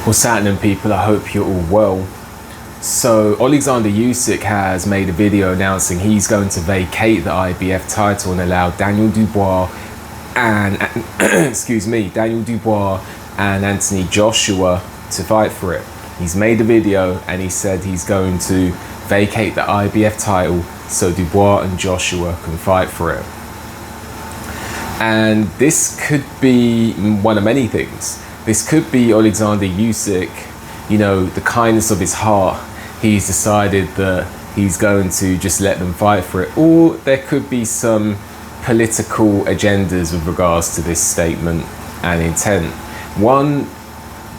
What's happening, people? I hope you're all well. So Oleksandr USYK has made a video announcing he's going to vacate the IBF title and allow Daniel Dubois and Daniel Dubois and Anthony Joshua to fight for it. He's made a video and he said he's going to vacate the IBF title so Dubois and Joshua can fight for it. And this could be one of many things. This could be Oleksandr USYK, you know, the kindness of his heart. He's decided that he's going to just let them fight for it. Or there could be some political agendas with regards to this statement and intent. One,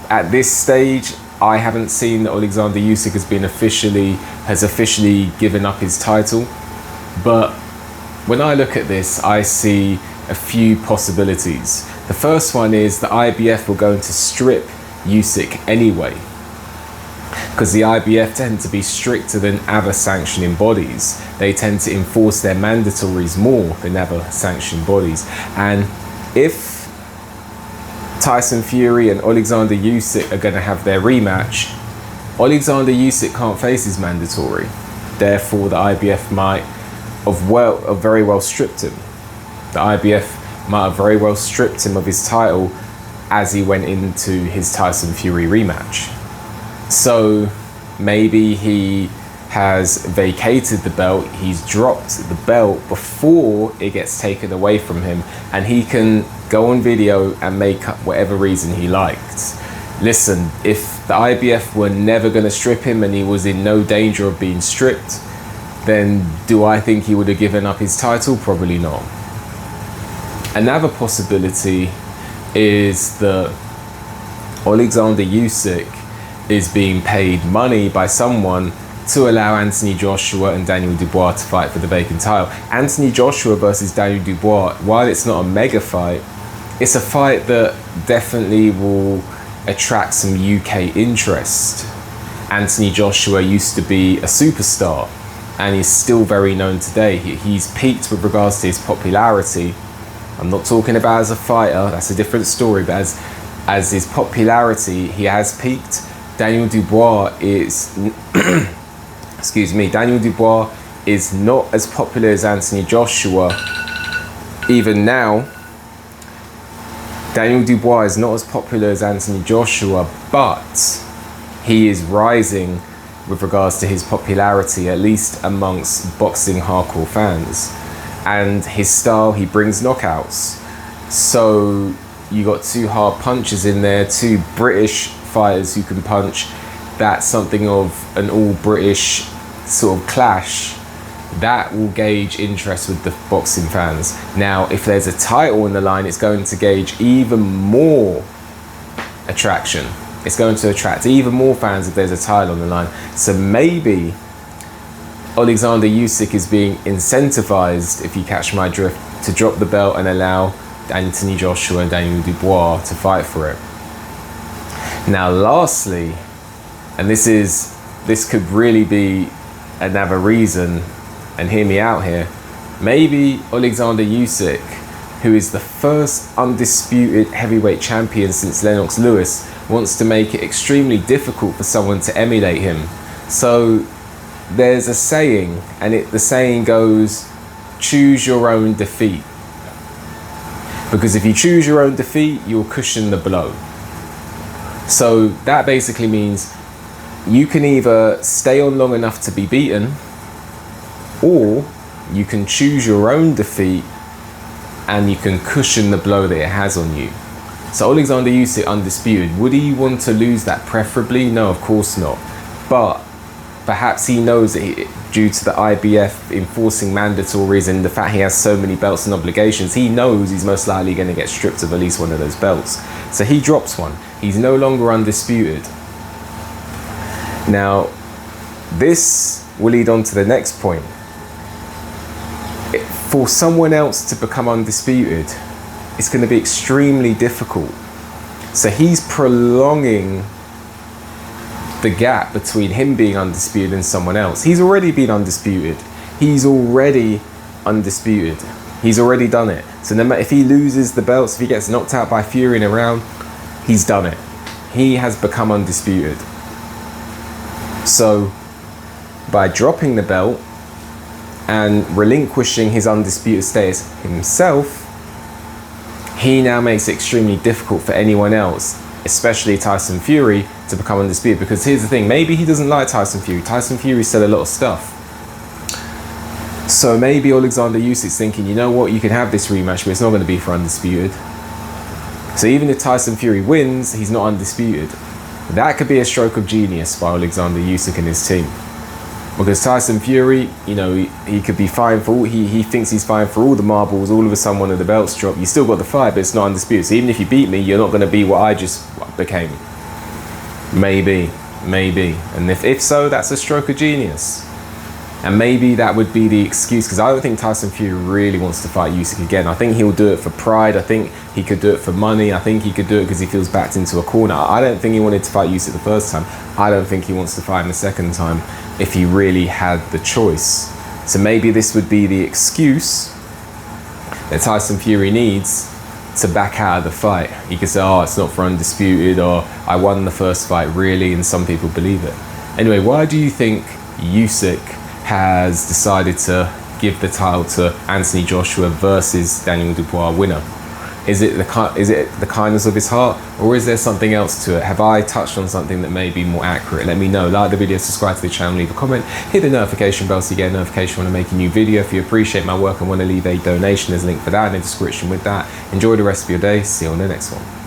at this stage, I haven't seen that Oleksandr USYK has officially given up his title. But when I look at this, I see a few possibilities. The first one is the IBF were going to strip USYK anyway, because the IBF tend to be stricter than other sanctioning bodies. They tend to enforce their mandatories more than other sanctioned bodies. And if Tyson Fury and Oleksandr USYK are going to have their rematch, Oleksandr USYK can't face his mandatory. Therefore, the IBF might have very well stripped him. The IBF might have very well stripped him of his title as he went into his Tyson Fury rematch. So maybe he has vacated the belt, he's dropped the belt before it gets taken away from him, and he can go on video and make up whatever reason he liked. Listen, if the IBF were never going to strip him and he was in no danger of being stripped, then do I think he would have given up his title? Probably not. Another possibility is that Oleksandr USYK is being paid money by someone to allow Anthony Joshua and Daniel Dubois to fight for the vacant title. Anthony Joshua versus Daniel Dubois, while it's not a mega fight, it's a fight that definitely will attract some UK interest. Anthony Joshua used to be a superstar and he's still very known today. He's peaked with regards to his popularity. I'm not talking about as a fighter, that's a different story, but as his popularity, he has peaked. Daniel Dubois is, Daniel Dubois is not as popular as Anthony Joshua. Even now, Daniel Dubois is not as popular as Anthony Joshua, but he is rising with regards to his popularity, at least amongst boxing hardcore fans. And his style, he brings knockouts. So you got two hard punchers in there, two British fighters who can punch. That's something of an all British sort of clash that will gauge interest with the boxing fans. Now, if there's a title on the line, it's going to gauge even more attraction. It's going to attract even more fans if there's a title on the line. So maybe Oleksandr USYK is being incentivized, if you catch my drift, to drop the belt and allow Anthony Joshua and Daniel Dubois to fight for it. Now, lastly, and this could really be another reason, and hear me out here, maybe Oleksandr USYK, who is the first undisputed heavyweight champion since Lennox Lewis, wants to make it extremely difficult for someone to emulate him. So there's a saying, and the saying goes, choose your own defeat. Because if you choose your own defeat, you'll cushion the blow. So that basically means you can either stay on long enough to be beaten, or you can choose your own defeat and you can cushion the blow that it has on you. So Oleksandr USYK undisputed. Would he want to lose that preferably? No, of course not. But perhaps he knows that due to the IBF enforcing mandatories and the fact he has so many belts and obligations, he knows he's most likely going to get stripped of at least one of those belts. So he drops one. He's no longer undisputed. Now, this will lead on to the next point. For someone else to become undisputed, it's going to be extremely difficult. So he's prolonging the gap between him being undisputed and someone else. He's already been undisputed. He's already undisputed. He's already done it. So no matter if he loses the belts, if he gets knocked out by Fury in a round, he's done it. he has become undisputed. So by dropping the belt and relinquishing his undisputed status himself, he now makes it extremely difficult for anyone else, especially Tyson Fury, to become undisputed. Because here's the thing, maybe he doesn't like Tyson Fury. Tyson Fury said a lot of stuff. So maybe Oleksandr Usyk's thinking, you know what, you can have this rematch, but it's not going to be for undisputed. So even if Tyson Fury wins, he's not undisputed. That could be a stroke of genius by Oleksandr Usyk and his team. Because Tyson Fury, you know, he could be fine for all, he thinks he's fine for all the marbles. All of a sudden one of the belts drop. You still got the fight, but it's not undisputed. So even if you beat me, you're not going to be what I just became. Maybe. And if so, that's a stroke of genius. And maybe that would be the excuse, because I don't think Tyson Fury really wants to fight Usyk again. I think he'll do it for pride. I think he could do it for money. I think he could do it because he feels backed into a corner. I don't think he wanted to fight Usyk the first time. I don't think he wants to fight him the second time if he really had the choice. So maybe this would be the excuse that Tyson Fury needs to back out of the fight. He could say, oh, it's not for undisputed, or I won the first fight, really, and some people believe it. Anyway, why do you think Usyk has decided to give the title to Anthony Joshua versus Daniel Dubois winner? Is it the kindness of his heart, or is there something else to it? Have I touched on something that may be more accurate? Let me know. Like the video, subscribe to the channel, leave a comment, hit the notification bell so you get a notification when I make a new video. If you appreciate my work and want to leave a donation, there's a link for that in the description with that. Enjoy the rest of your day. See you on the next one.